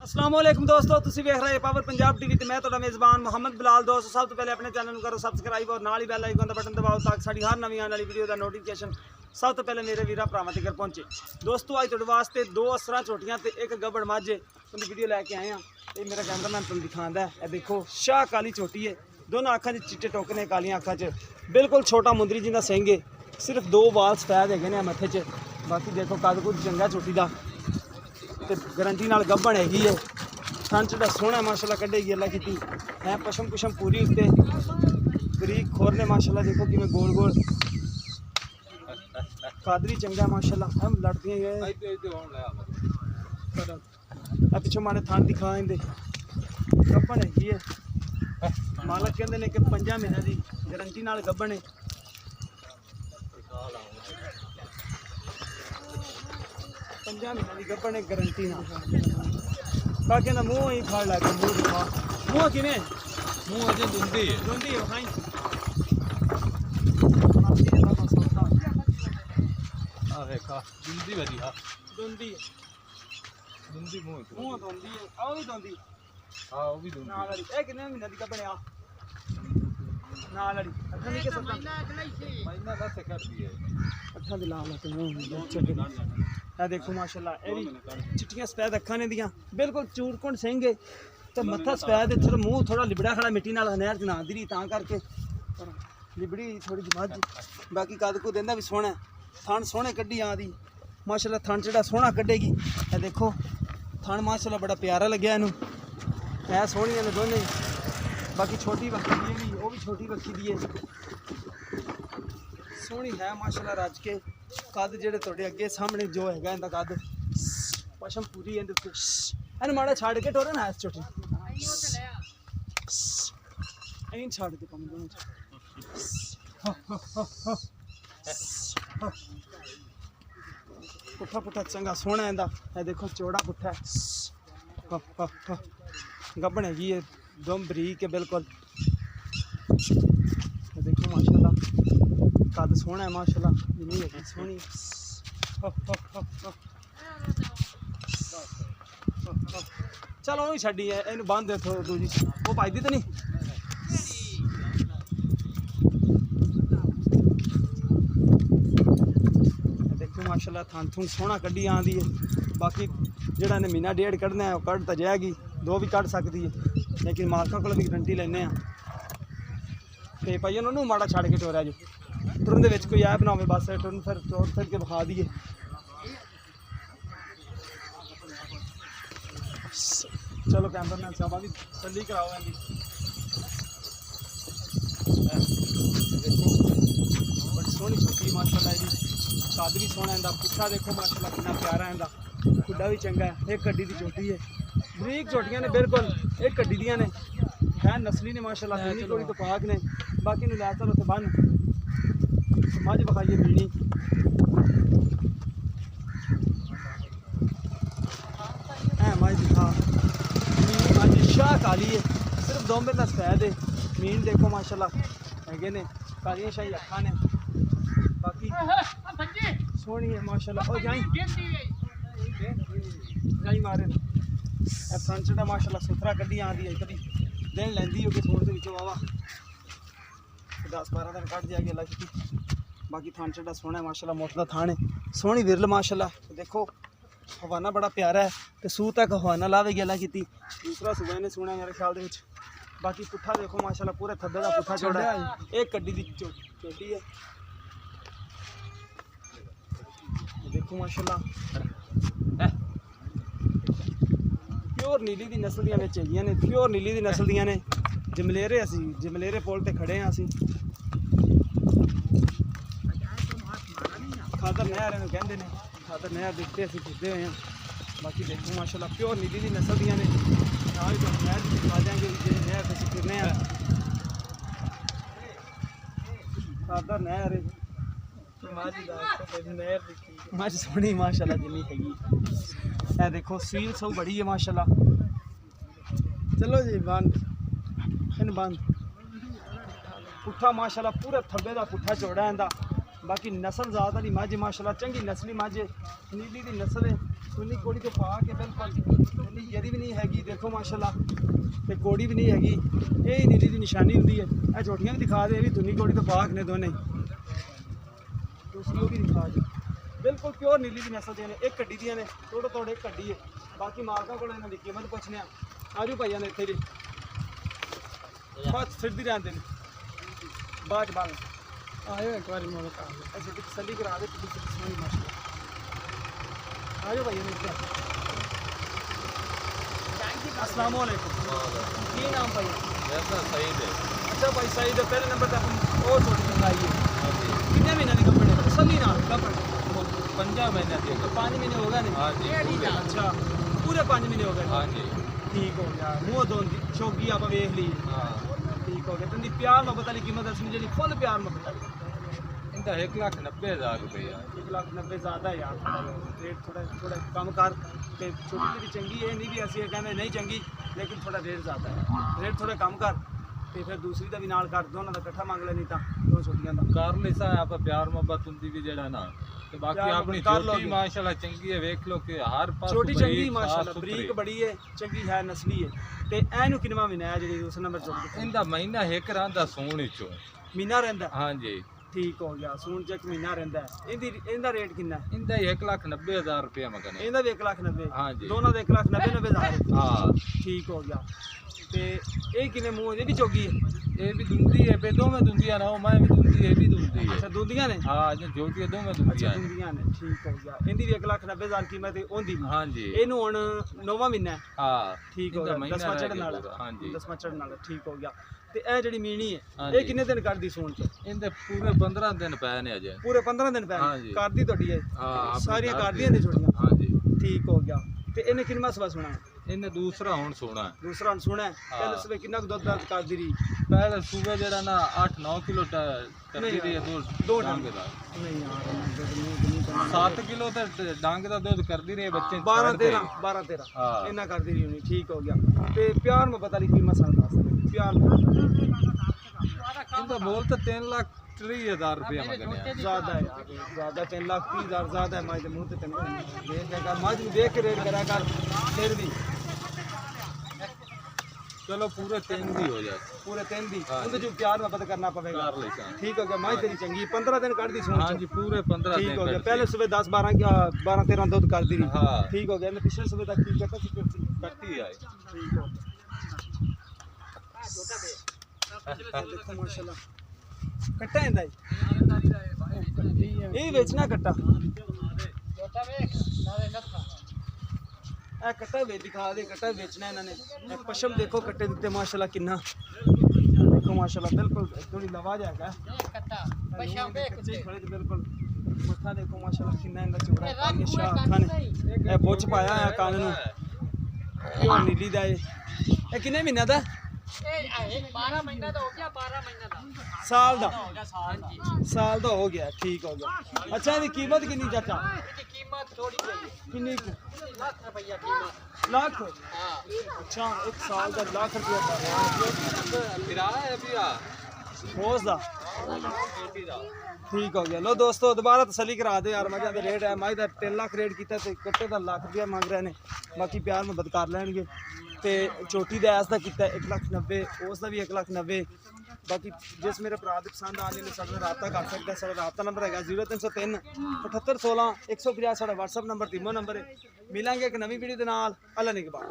अस्सलाम वालेकुम दोस्तों, तुसी वेख रहे पावर पंजाब टीवी ते मैं तुहाडा मेज़बान मोहम्मद बिलाल। दोस्तों सब तो पहले अपने चैनल को करो सब्सक्राइब और नाल ही बेल आइकन दा बटन दबाओ ताकि साडी हर नवी आने वाली वीडियो दा नोटिफिकेशन सब तो पहले मेरे वीरा भरावां तक पहुंचे। दोस्तों अज तुहाडे वास्ते दो असरा झोटियां ते एक गब्बड़ मझ उनकी वीडियो लैके आए हैं। ये मेरा कैमरामैन तुहानूं दिखांदा है। ये देखो शाह काली झोटी है, दोनों अखां च चिट्टे टोकने, कालियां अखां च बिल्कुल छोटा मुंदरी जिंदा सिंह है, सिर्फ दो बाल सफैद है ने मत्थे च। बाकी देखो कद कुछ चंगा झोटी दा ते गारंटी नाल गब्बड़ हैगी है। थन च सोहना माशाल्लाह कड्ढेगी अल्लाह की है, पशम पुशम पूरी उत्ते बरीक खोर ने माशाल्लाह। देखो कि मैं गोल गोल कादरी चंगा माशाल्लाह। हम लड़ती हैं पिछों माने थान दिखा इंदे गब्बड़ हैगी है। मालक कहते हैं कि 5 महीने की गारंटी नाल गब्बड़ है। 5 महीने की गब्बड़ है गारंटी नाल। बाकी ना मुँह ही फाड़ लग मुँह दिखा मुँह किमें मुँह अजे धुंधी है भाई देखा धुंधी वधी हाँ धुंधी धुंधी मुँह मुँह धुंधी है। आओ भी धुंधी हाँ वो भी धुंधी नाल वाली ए कितने महीने की गब्बड़ आ नाल वाली अठा नहीं के सकता महीना 10 कर दिए अठा दी ला ला ते ए देखो माशाल्लाह ए भी चिट्टियां सफेद अखां ने दियां बिल्कुल चूरकुंड सिंह है ते मत्था सफेद है। थोड़ा मुँह थोड़ा लिबड़ा खड़ा मिट्टी नाल नहर च ना दी तां करके लिबड़ी थोड़ी जी मझ। बाकी कद को देंदा भी सोहना थन सोहने कड्डी आंदी माशाल्लाह। थन जेड़ा सोहना कड्डेगी ए देखो थन माशाल्लाह बड़ा प्यारा लग्या इनू है सोहणियां ने दोने। बाकी छोटी बक्खी दी भी वो भी छोटी बक्खी दी है सोहनी है माशाल्लाह। रज के कद जेड़े तुहाडे अगे सामने जो हैगा इंदा कद पशम पूरी है इहदे एन माड़ा छड़ के टोरे ना इस छोटी एन छड़ के कम दोनों पुट्ठा पुट्ठा चंगा सोहना इंदा है। देखो चौड़ा पुट्ठा है गब्बड़ हैगी है दम बरीक है बिल्कुल। देखो माशाल्लाह कद सोहना है माशाल्लाह जिन्नी है सोहनी। चलो ही छड़ी है इन बंद दे दूजी वो भाई तो नहीं। देखो माशाल्लाह थान थून सोहना कड्डी आंदी है। बाकी जेड़ा ने महीना डेढ़ कढ़ना है कढ़ तो जाएगी, 2 भी कढ़ सकती है, लेकिन मालका को भी गारंटी लेने भाई उन्होंने माड़ा छड़ के टोरिया जो टुरन दे कोई ऐप ना हो बस टुरन फिर टोर फिर के विखा दिए। चलो कैमरामैन साहब भी तसल्ली कराओ इनकी। देखो बड़ी सोहनी छोटी माशाल्लाह जी कद भी सोहना इंदा पुट्ठा देखो माशाल्लाह कितना प्यारा इंदा खुड्डा भी चंगा है। एक कड्डी की चोटी है बरीक झोटियां ने बिल्कुल एक कड्डी दियां ने है नस्ली ने माशाल्लाह बीनी थोड़ी तो पाक ने। बाकी नु लै चलो तो बन मझ बखाइए बीनी है मझ दिखा मझ शाह काली है सिर्फ 2 मिनट सफैद है। मीन देखो माशाल्लाह है ने कालियां शाही अखा ने बाकी सोहनी है माशाल्लाह। ओ जाई जाई मारे फ्रंट से माशाल्लाह सुथरा कड्डी आंदी है कभी दिन लैंदी हो कि थोड़े दे विचों वावा 10-12 दिन कट जाएगी अल्लाह की। बाकी थान चढ़ा सोहना है माशाल्लाह मोटा थान है सोहनी विरल माशाल्लाह। देखो हवाना बड़ा प्यारा है तो सूह तक हवाना लावेगी अल्लाह की। दूसरा सुबह ने सोहना मेरे ख्याल दे विच। बाकी पुट्ठा देखो माशाल्लाह पूरे थब्बे का पुट्ठा चौड़ा है। एक कड्डी दी चोटी है देखो माशाल्लाह प्योर नीली दी नस्ल दियां विच हैगियां ने प्योर नीली दी नस्ल दियां ने। जमलेरे असी जमलेरे पुल ते खड़े हैं असी खादर नहर इन्हूं कहंदे ने खादर नहर दिखते असी फिरदे हुए हैं। बाकी देखो माशाल्लाह प्योर नीली दी नस्ल दियां ने नाल ही तुहानूं नहर दी दिखा देंगे जिहड़ी नहर ते असीं फिरने हैं। खादर नहर मझ सोहनी माशाल्लाह जिन्नी हैगी है। देखो सील सब बड़ी है माशाल्लाह। चलो जी बंद इन बंद पुट्ठा माशाल्लाह पूरे थब्बे का पुट्ठा चौड़ा है। बाकी नस्ल ज़्यादा वाली मझ माशाल्लाह चंगी नस्ली मझ नीली की नस्ल है ਸੁੰਨੀ ਕੋੜੀ ਤੋਂ ਪਾ ਕੇ ਬਿਲਕੁਲ ਇੰਨੀ ਜਦੀ ਵੀ ਨਹੀਂ ਹੈਗੀ, ਦੇਖੋ ਮਾਸ਼ਾਅੱਲਾ, ਤੇ ਕੋੜੀ ਵੀ ਨਹੀਂ ਹੈਗੀ। ਇਹ ਹੀ ਨੀਲੀ ਦੀ ਨਿਸ਼ਾਨੀ ਹੁੰਦੀ ਹੈ। ਇਹ ਝੋਟੀਆਂ ਵੀ ਦਿਖਾ ਦੇ, ਇਹ ਵੀ ਧੁੰਨੀ ਕੋੜੀ ਤੋਂ ਪਾਕ ਨੇ ਦੋਨੇ। ਤੁਸੀਂ ਉਹ ਵੀ ਦਿਖਾ ਦੇ, ਬਿਲਕੁਲ ਪਿਓਰ ਨੀਲੀ ਦੀ ਨਸਲ ਦੀਆਂ ਨੇ। ਇੱਕ ਕੱਢੀ ਦੀਆਂ ਨੇ, ਥੋੜਾ ਥੋੜੇ ਕੱਢੀ ਹੈ। ਬਾਕੀ ਮਾਲਕਾਂ ਕੋਲ ਇਹਨਾਂ ਦੀ ਕੀਮਤ ਪੁੱਛਨੇ ਆ। ਆਜੋ ਭਾਈਆਂ ਨੇ ਇੱਥੇ ਜੀ ਬਸ ਫਿਰਦੀ ਰਹਿੰਦੇ ਨੇ ਬਾਅਦ ਬਾਅਦ ਆਇਓ ਇੱਕ ਵਾਰੀ ਮੋਲ ਕਾ ਅੱਛਾ ਤੇ ਤਸੱਲੀ ਕਰਾ ਦੇ ਤੁਸੀਂ ਸੋਹਣੀ ਮਾਸ਼ਾਅੱਲਾ। ਆਜੋ ਭਾਈਆਂ ਨੇ ਇੱਥੇ। अस्सलाम वालेकुम। ਕੀ ਨਾਮ ਭਾਈ? ਮੇਰਾ ਨਾਮ ਸਈਦ ਹੈ। ਅੱਛਾ ਭਾਈ ਸਈਦ, ਪਹਿਲੇ ਨੰਬਰ ਤੇ ਆਪਾਂ ਉਹ ਛੋਟੀ ਮੰਗਾਈ ਹੈ। ਹਾਂਜੀ ਕਿੰਨੇ ਮਹੀਨੇ ਦੀ ਕੰਪਨੀ ਹੈ? ਤਸੱਲੀ ਨਾਲ ਕੰਪਨੀ 5 ਮਹੀਨੇ ਦੀ ਹੈ। 5 ਮਹੀਨੇ ਹੋ ਗਏ ਨੇ। ਹਾਂਜੀ ਪੂਰੇ। ਅੱਛਾ ਪੂਰੇ 5 ਮਹੀਨੇ ਹੋ ਗਏ। ਹਾਂਜੀ ਠੀਕ ਹੋ ਗਿਆ। ਮੂੰਹ ਦੋਂਦੀ ਚੌਗੀ ਆਪਾਂ ਵੇਖ ਲਈ। ਹਾਂ ਠੀਕ ਹੋ ਗਿਆ। ਤੰਦੀ ਪਿਆਰ ਮੁਹੱਬਤ ਵਾਲੀ ਕੀਮਤ ਦੱਸਣੀ ਜਿਹੜੀ ਫੁੱਲ ਪਿਆਰ ਮੁਹੱਬਤ ਵਾਲੀ। ਇਹਦਾ 1,90,000 ਰੁਪਇਆ। 1,90,000 ਜ਼ਿਆਦਾ ਯਾਰ, ਰੇਟ ਥੋੜਾ ਕੰਮ ਕਰ। ਤੇ ਛੋਟੀ ਜਿਹੜੀ ਚੰਗੀ ਹੈ, ਨਹੀਂ ਵੀ ਅਸੀਂ ਇਹ ਕਹਿੰਦੇ ਨਹੀਂ ਚੰਗੀ, ਲੇਕਿਨ ਥੋੜਾ ਰੇਟ ਜ਼ਿਆਦਾ ਹੈ। ਰੇਟ ਥੋੜਾ ਕੰਮ ਕਰ ਤੇ ਫਿਰ ਦੂਸਰੀ ਦਾ ਵੀ ਨਾਲ ਕਰ, ਦੋਨਾਂ ਦਾ ਇਕੱਠਾ ਮੰਗ ਲੈ, ਨਹੀਂ ਤਾਂ ਦੋ ਛੋਟੀਆਂ ਦਾ ਕਰ ਲਿਸਾ ਆਪਾਂ ਪਿਆਰ ਮੁਹੱਬਤ ਹੁੰਦੀ ਵੀ ਜਿਹੜਾ ਨਾ, ਤੇ ਬਾਕੀ ਪਿਆਰ ਆਪਣੀ ਮੁਹੱਬਤ ਕਰ ਛੋਟੀ ਲਓਗੇ। ਮਾਸ਼ਾਅੱਲਾ ਚੰਗੀ ਹੈ। ਵੇਖ ਲੋ ਕਿ ਹਰ ਪਾਸ ਛੋਟੀ ਚੰਗੀ ਮਾਸ਼ਾਅੱਲਾ, ਬਰੀਕ ਬੜੀ ਹੈ, ਚੰਗੀ ਹੈ, ਨਸਲੀ ਹੈ। ਤੇ ਇਹਨੂੰ ਕਿੰਨਵਾਂ ਮਹੀਨਾ ਹੈ ਜਿਹੜੀ ਉਸ ਨੰਬਰ ਚੋਂ? ਇਹਦਾ ਮਹੀਨਾ ਇੱਕ ਰਹਿੰਦਾ ਸੂਣ ਵਿੱਚੋਂ। ਮਹੀਨਾ ਰਹਿੰਦਾ? ਹਾਂਜੀ ਠੀਕ ਹੋ ਗਿਆ। ਸੂਣ ਚ ਇੱਕ ਮਹੀਨਾ ਰਹਿੰਦਾ ਹੈ। ਇਹਦਾ ਰੇਟ ਕਿੰਨਾ ਹੈ? ਇਹਦਾ 1,90,000 ਰੁਪਇਆ ਮੰਗਨੇ। ਇਹਦਾ ਵੀ 1,90,000? ਹਾਂਜੀ ਦੋਨਾਂ ਦਾ 1,90,000। ਹਾਂ ਠੀਕ ਹੋ ਗਿਆ। ਤੇ ਇਹ ਕਿਵੇਂ ਮੂੰਹ ਇਹ ਵੀ ਚੋਗੀ ਹੈ? ਇਹ ਵੀ ਦੁੰਦੀ ਹੈ, ਬੇ ਦੋਵੇਂ ਦੁੰਦੀਆਂ ਨਾ, ਉਹ ਮੈਂ ਵੀ ਦੁੰਦੀ, ਇਹ ਵੀ ਦੁੰਦੀ ਹੈ। ਅੱਛਾ ਦੁੰਦੀਆਂ ਨੇ? ਹਾਂ ਜੋਟੀ ਦੋਵੇਂ ਅੱਛਾ ਦੁੰਦੀਆਂ ਨੇ। ਦੁੰਦੀਆਂ ਨੇ। ਠੀਕ ਹੋ ਗਿਆ। ਇਹਦੀ ਵੀ 1,90,000 ਕੀਮਤ ਹੈ ਉਹਦੀ ਵੀ। ਹਾਂਜੀ ਇਹਨੂੰ ਹੁਣ 9ਵਾਂ ਮਹੀਨਾ ਹੈ। ਹਾਂ ਠੀਕ ਹੋ ਇਹਦਾ ਗਿਆ। ਮਹੀਨਾ 10ਵਾਂ ਰਹਿ ਚੜ੍ਹਨ ਗਿਆ ਵਾਲਾ। ਪੂਰਾ। ਹਾਂਜੀ 10ਵਾਂ ਚੜ੍ਹਨ ਵਾਲਾ। ਠੀਕ ਹੋ ਗਿਆ। ਤੇ ਇਹ ਜਿਹੜੀ ਮੀਣੀ ਹੈ ਹਾਂਜੀ। ਇਹ ਕਿੰਨੇ ਦਿਨ ਕਰਦੀ ਸੂਣ ਚ? ਇਹਦੇ ਪੂਰੇ 15 ਦਿਨ ਪਏ ਨੇ ਅਜੇ। ਪੂਰੇ 15 ਦਿਨ ਪੈ ਹਾਂਜੀ। ਕਰਦੀ ਤੁਹਾਡੀ ਹੈ? ਹਾਂ ਆਪਣੀ ਸਾਰੀਆਂ ਘਰ ਕਰਦੀਆਂ ਨੇ ਛੋਟੀਆਂ? ਹਾਂਜੀ ਠੀਕ ਹੋ ਗਿਆ। ਤੇ ਇਹਨੇ ਕਿੰਨਾ ਸਵਾ ਸੁਣਾ? ਇਹਨੇ ਦੂਸਰਾ ਹੁਣ ਸੋਣਾ। ਦੂਸਰਾ ਹੁਣ ਸੁਣਾ? ਹਾਂ। ਪਹਿਲੇ ਸਵੇ ਕਿੰਨਾ ਕੁ ਦੁੱਧ ਦਰਦ ਕਰਦੀ ਰਹੀ? ਪਹਿਲੇ ਸੂਬੇ ਜਿਹੜਾ ਨਾ 8-9 ਕਿਲੋ ਕਰਦੀ ਰਹੀ ਹੈ ਦੋ ਡੰਗ ਦਾ। ਨਹੀਂ ਯਾਰ ਇੰਨਾ ਦੁੱਧ ਨਹੀਂ ਕਰਨਾ। 7 ਕਿਲੋ ਤੇ ਡੰਗ ਦਾ ਦੁੱਧ ਕਰਦੀ ਰਹੀ ਹੈ ਬੱਚੇ 12-13 ਹਾਂ। ਇੰਨਾ ਕਰਦੀ ਰਹੀ ਹੋਣੀ। ਠੀਕ ਹੋ ਗਿਆ। ਤੇ ਪਿਆਰ ਮੁਹੱਬਤ ਵਾਲੀ ਕੀਮਤ ਸਾਨੂੰ ਦੱਸ ਦੇ। ਪਿਆਰ ਮੁਹੱਬਤ ਇਹਦਾ ਬੋਲ ਤਾਂ 3,30,000 ਰੁਪਇਆ ਮੰਗਨੇ ਆ। ਜ਼ਿਆਦਾ ਹੈ ਯਾਰ, ਜ਼ਿਆਦਾ 3,30,000 ਜ਼ਿਆਦਾ ਹੈ। ਮਾਝ ਦੇ ਮੂੰਹ ਤੇ ਤੈਨੂੰ ਦੇਖ ਕੇ ਕਰ, ਮਾਝ ਨੂੰ ਦੇਖ ਕੇ ਰੇਟ ਕਰਿਆ ਕਰ। ਫਿਰ ਵੀ ਚਲੋ ਪੂਰੇ 3 ਦੀ ਹੋ ਜਾਏ। ਪੂਰੇ 3 ਦੀ ਹਾਂ। ਉਹਦੇ ਜੋ ਪਿਆਰ ਮੁਹੱਬਤ ਕਰਨਾ ਪਵੇਗਾ। ਕਰ ਲਈ ਸਾਂ। ਠੀਕ ਹੋ ਗਿਆ। ਮਾਝ ਤੇਰੀ ਚੰਗੀ 15 ਦਿਨ ਕੱਢਦੀ ਸੋਚ। ਹਾਂਜੀ ਪੂਰੇ 15 ਠੀਕ ਦਿਨ ਹੋ ਗਿਆ। ਕੱਢਦੀ। ਪਹਿਲੇ ਸਵੇਰ 12-13 ਦੁੱਧ ਕਰਦੀ ਰਹੀ। ਹਾਂ ਠੀਕ ਹੋ ਗਿਆ। ਇਹਨੇ ਪਿਛਲੇ ਸਵੇਰ ਤੱਕ ਕੀ ਕਰਤਾ ਸੀ? ਕੱਟੀ ਆਏ। ਠੀਕ ਹੋ ਗਿਆ। ਦੇਖੋ ਮਾਸ਼ਾਅੱਲਾ ਕੱਟਾ ਇਹਦਾ ਇਹ ਵੇਚਣਾ ਕੱਟਾ। ਇਹ ਕੱਟਾ ਵੇਚ ਦਿਖਾ ਦੇ। ਕੱਟਾ ਵੇਚਣਾ ਇਹਨਾਂ ਨੇ। ਇਹ ਪਸ਼ਮ ਦੇਖੋ ਕੱਟੇ ਦਿੱਤੇ ਮਾਸ਼ਾਅੱਲਾ ਕਿੰਨਾ। ਦੇਖੋ ਮਾਸ਼ਾਅੱਲਾ ਬਿਲਕੁਲ ਥੋੜੀ ਲਵਾਜ ਹੈਗਾ ਕੱਟਾ। ਪਸ਼ਮ ਦੇਖ ਕੱਚੇ ਖੜੇ ਤੇ ਬਿਲਕੁਲ ਮੱਥਾ ਦੇਖੋ ਮਾਸ਼ਾਅੱਲਾ ਕਿੰਨਾ ਇਹਦਾ ਚੌੜਾ ਹੈ। ਸ਼ਾਹ ਅੱਖਾਂ ਨੇ ਇਹ ਬੁੱਝ ਪਾਇਆ ਹੈ ਕੰਨ ਨੂੰ। ਇਹ ਨੀਲੀ ਦਾ ਇਹ ਕਿੰਨੇ ਮਹੀਨਿਆਂ ਦਾ? ਇਹ 12 ਮਹੀਨਾ ਦਾ ਹੋ ਗਿਆ। 12 ਮਹੀਨਾ ਦਾ ਸਾਲ ਦਾ? ਹਾਂਜੀ ਸਾਲ ਦਾ ਹੋ ਗਿਆ। ਠੀਕ ਹੋ ਗਿਆ। ਅੱਛਾ ਇਹਦੀ ਕੀਮਤ ਕਿੰਨੀ ਚਾਚਾ? ਇਹਦੀ ਕੀਮਤ ਥੋੜੀ ਜਿਹੀ ਕਿੰਨੀ ਕੁ? ਲੱਖ ਰੁਪਈਆ ਕੀਮਤ। ਲੱਖ? ਹਾਂ ਅੱਛਾ ਇੱਕ ਸਾਲ ਦਾ ਲੱਖ ਰੁਪਇਆ ਪਾ ਰਿਹਾ ਕਿਰਾਇਆ ਹੈ ਵੀ ਆ ਹੋਸ ਦਾ। ਛੋਟੀ ਦਾ। ਠੀਕ ਹੋ ਗਿਆ। ਲੋ ਦੋਸਤੋ ਦੁਬਾਰਾ ਤਸੱਲੀ ਕਰਾ ਦੇ ਯਾਰ। ਮੱਝਾਂ ਦਾ ਰੇਟ ਹੈ, ਮੱਝ ਦਾ 3 ਲੱਖ ਰੇਟ ਕੀਤਾ ਤੇ ਕੱਟੇ ਦਾ ਲੱਖ ਰੁਪਇਆ ਮੰਗ ਰਹੇ ਨੇ। ਬਾਕੀ ਪਿਆਰ ਮੁਹੱਬਤ ਕਰ ਲੈਣਗੇ। ਤੇ ਛੋਟੀ ਦਾ ਐਸ ਦਾ ਕੀਤਾ 1,90,000, ਉਸ ਦਾ ਵੀ 1,90,000। ਬਾਕੀ ਜਿਸ ਮੇਰੇ ਭਰਾ ਦੇ ਪਸੰਦ ਆने ਨੇ ਸਾਡੇ ਨਾਲ ਰਾਬਤਾ ਕਰ ਸਕਦਾ। ਸਾਡਾ ਰਾਬਤਾ ਨੰਬਰ ਹੈਗਾ 0303 7816 150। ਸਾਡਾ WhatsApp ਨੰਬਰ, ਟੀਮੋ ਨੰਬਰ ਹੈ। ਮਿਲਾਂਗੇ ਇੱਕ ਨਵੀਂ ਵੀਡੀਓ ਦੇ ਨਾਲ। ਅੱਲਾ ਨਿਗਹਬਾਨ।